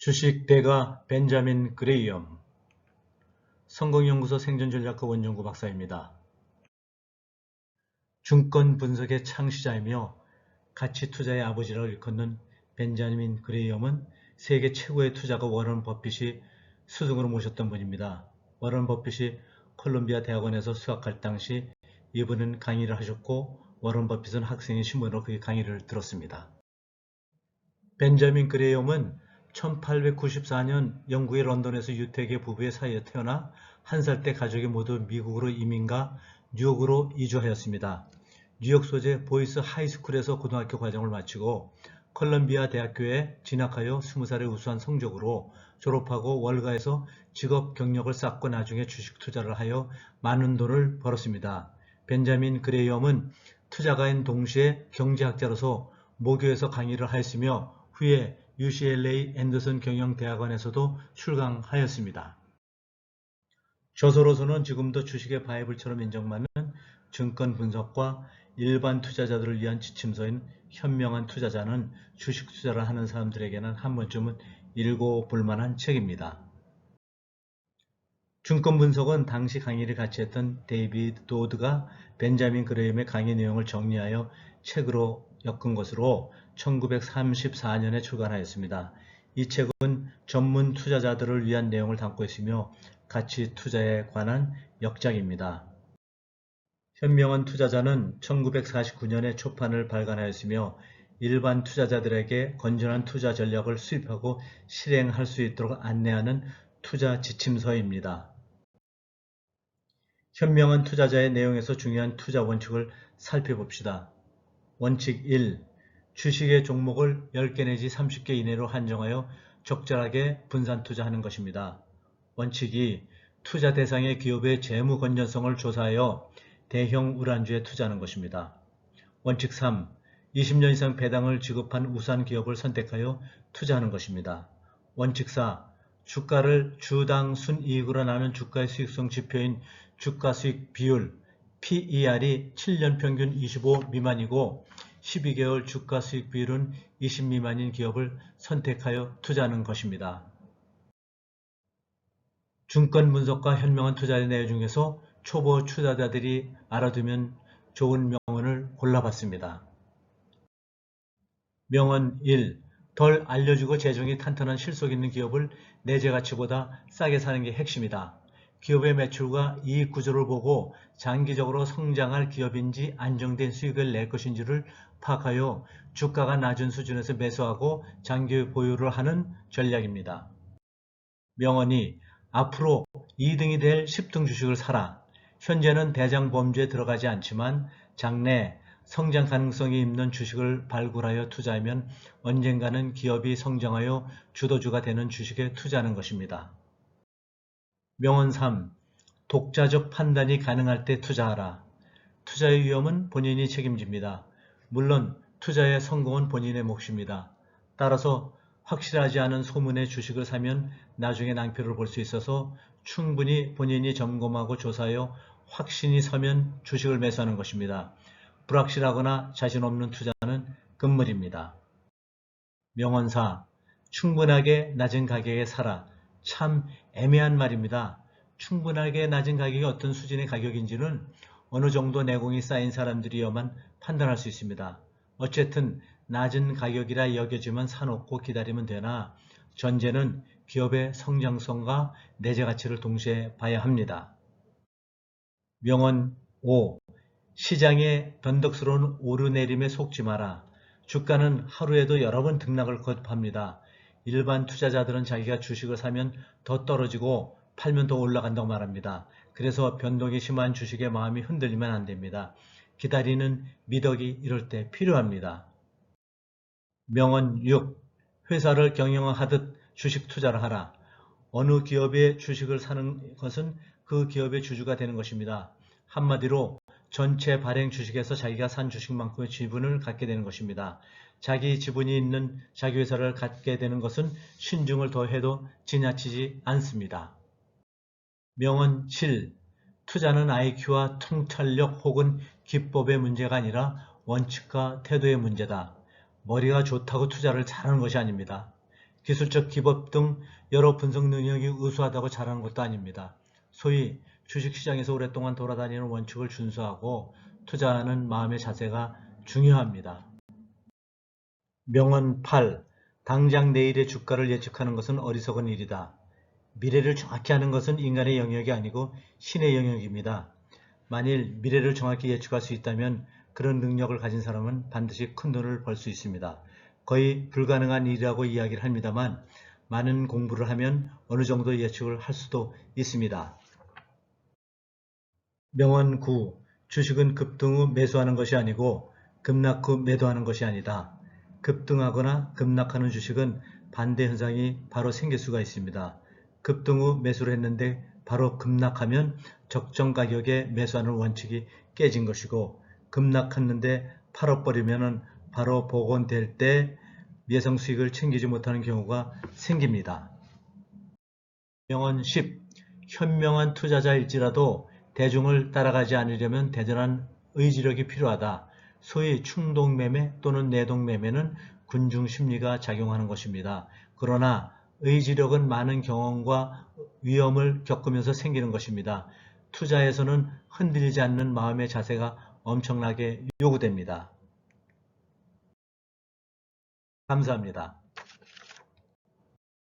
주식대가 벤자민 그레이엄, 성공연구소 생존전략학 원종구 박사입니다. 증권 분석의 창시자이며 가치 투자의 아버지라고 일컫는 벤자민 그레이엄은 세계 최고의 투자가 워런 버핏이 스승으로 모셨던 분입니다. 워런 버핏이 콜롬비아 대학원에서 수학할 당시 이분은 강의를 하셨고 워런 버핏은 학생의 신분으로 그 강의를 들었습니다. 벤자민 그레이엄은 1894년 영국의 런던에서 유태계 부부의 사이에 태어나 1살 때 가족이 모두 미국으로 이민가 뉴욕으로 이주하였습니다. 뉴욕 소재 보이스 하이스쿨에서 고등학교 과정을 마치고 컬럼비아 대학교에 진학하여 20살의 우수한 성적으로 졸업하고 월가에서 직업 경력을 쌓고 나중에 주식 투자를 하여 많은 돈을 벌었습니다. 벤자민 그레이엄은 투자가인 동시에 경제학자로서 모교에서 강의를 하였으며 후에 UCLA 앤더슨 경영대학원에서도 출강하였습니다. 저서로서는 지금도 주식의 바이블처럼 인정받는 증권 분석과 일반 투자자들을 위한 지침서인 현명한 투자자는 주식 투자를 하는 사람들에게는 한 번쯤은 읽어볼 만한 책입니다. 증권 분석은 당시 강의를 같이 했던 데이비드 도드가 벤자민 그레이엄의 강의 내용을 정리하여 책으로 엮은 것으로 1934년에 출간하였습니다. 이 책은 전문 투자자들을 위한 내용을 담고 있으며 가치 투자에 관한 역작입니다. 현명한 투자자는 1949년에 초판을 발간하였으며 일반 투자자들에게 건전한 투자 전략을 수립하고 실행할 수 있도록 안내하는 투자 지침서입니다. 현명한 투자자의 내용에서 중요한 투자 원칙을 살펴봅시다. 원칙 1. 주식의 종목을 10개 내지 30개 이내로 한정하여 적절하게 분산 투자하는 것입니다. 원칙 2. 투자 대상의 기업의 재무 건전성을 조사하여 대형 우량주에 투자하는 것입니다. 원칙 3. 20년 이상 배당을 지급한 우수한 기업을 선택하여 투자하는 것입니다. 원칙 4. 주가를 주당 순이익으로 나눈 주가의 수익성 지표인 주가수익 비율 PER이 7년 평균 25 미만이고 12개월 주가수익 비율은 20 미만인 기업을 선택하여 투자하는 것입니다. 증권 분석과 현명한 투자의 내용 중에서 초보 투자자들이 알아두면 좋은 명언을 골라봤습니다. 명언 1. 덜 알려주고 재정이 탄탄한 실속 있는 기업을 내재 가치보다 싸게 사는 게 핵심이다. 기업의 매출과 이익 구조를 보고 장기적으로 성장할 기업인지 안정된 수익을 낼 것인지를 파악하여 주가가 낮은 수준에서 매수하고 장기 보유를 하는 전략입니다. 명언 2. 앞으로 2등이 될 10등 주식을 사라. 현재는 대장 범주에 들어가지 않지만 장래 성장 가능성이 있는 주식을 발굴하여 투자하면 언젠가는 기업이 성장하여 주도주가 되는 주식에 투자하는 것입니다. 명언 3. 독자적 판단이 가능할 때 투자하라. 투자의 위험은 본인이 책임집니다. 물론 투자의 성공은 본인의 몫입니다. 따라서 확실하지 않은 소문의 주식을 사면 나중에 낭패를 볼 수 있어서 충분히 본인이 점검하고 조사하여 확신이 서면 주식을 매수하는 것입니다. 불확실하거나 자신 없는 투자는 금물입니다. 명언 4. 충분하게 낮은 가격에 사라. 참 애매한 말입니다. 충분하게 낮은 가격이 어떤 수준의 가격인지는 어느 정도 내공이 쌓인 사람들이어만 판단할 수 있습니다. 어쨌든 낮은 가격이라 여겨지면 사놓고 기다리면 되나 전제는 기업의 성장성과 내재 가치를 동시에 봐야 합니다. 명언 5. 시장의 변덕스러운 오르내림에 속지 마라. 주가는 하루에도 여러 번 등락을 거듭합니다. 일반 투자자들은 자기가 주식을 사면 더 떨어지고 팔면 더 올라간다고 말합니다. 그래서 변동이 심한 주식의 마음이 흔들리면 안 됩니다. 기다리는 미덕이 이럴 때 필요합니다. 명언 6. 회사를 경영하듯 주식 투자를 하라. 어느 기업의 주식을 사는 것은 그 기업의 주주가 되는 것입니다. 한마디로 전체 발행 주식에서 자기가 산 주식만큼의 지분을 갖게 되는 것입니다. 자기 지분이 있는 자기 회사를 갖게 되는 것은 신중을 더해도 지나치지 않습니다. 명언 7. 투자는 IQ와 통찰력 혹은 기법의 문제가 아니라 원칙과 태도의 문제다. 머리가 좋다고 투자를 잘하는 것이 아닙니다. 기술적 기법 등 여러 분석 능력이 우수하다고 잘하는 것도 아닙니다. 소위 주식시장에서 오랫동안 돌아다니는 원칙을 준수하고 투자하는 마음의 자세가 중요합니다. 명언 8. 당장 내일의 주가를 예측하는 것은 어리석은 일이다. 미래를 정확히 아는 것은 인간의 영역이 아니고 신의 영역입니다. 만일 미래를 정확히 예측할 수 있다면 그런 능력을 가진 사람은 반드시 큰 돈을 벌 수 있습니다. 거의 불가능한 일이라고 이야기를 합니다만 많은 공부를 하면 어느 정도 예측을 할 수도 있습니다. 명언 9. 주식은 급등 후 매수하는 것이 아니고 급락 후 매도하는 것이 아니다. 급등하거나 급락하는 주식은 반대 현상이 바로 생길 수가 있습니다. 급등 후 매수를 했는데 바로 급락하면 적정 가격에 매수하는 원칙이 깨진 것이고, 급락했는데 팔아버리면 바로 복원될 때 예상 수익을 챙기지 못하는 경우가 생깁니다. 명언 10. 현명한 투자자일지라도 대중을 따라가지 않으려면 대단한 의지력이 필요하다. 소위 충동매매 또는 내동매매는 군중심리가 작용하는 것입니다. 그러나 의지력은 많은 경험과 위험을 겪으면서 생기는 것입니다. 투자에서는 흔들리지 않는 마음의 자세가 엄청나게 요구됩니다. 감사합니다.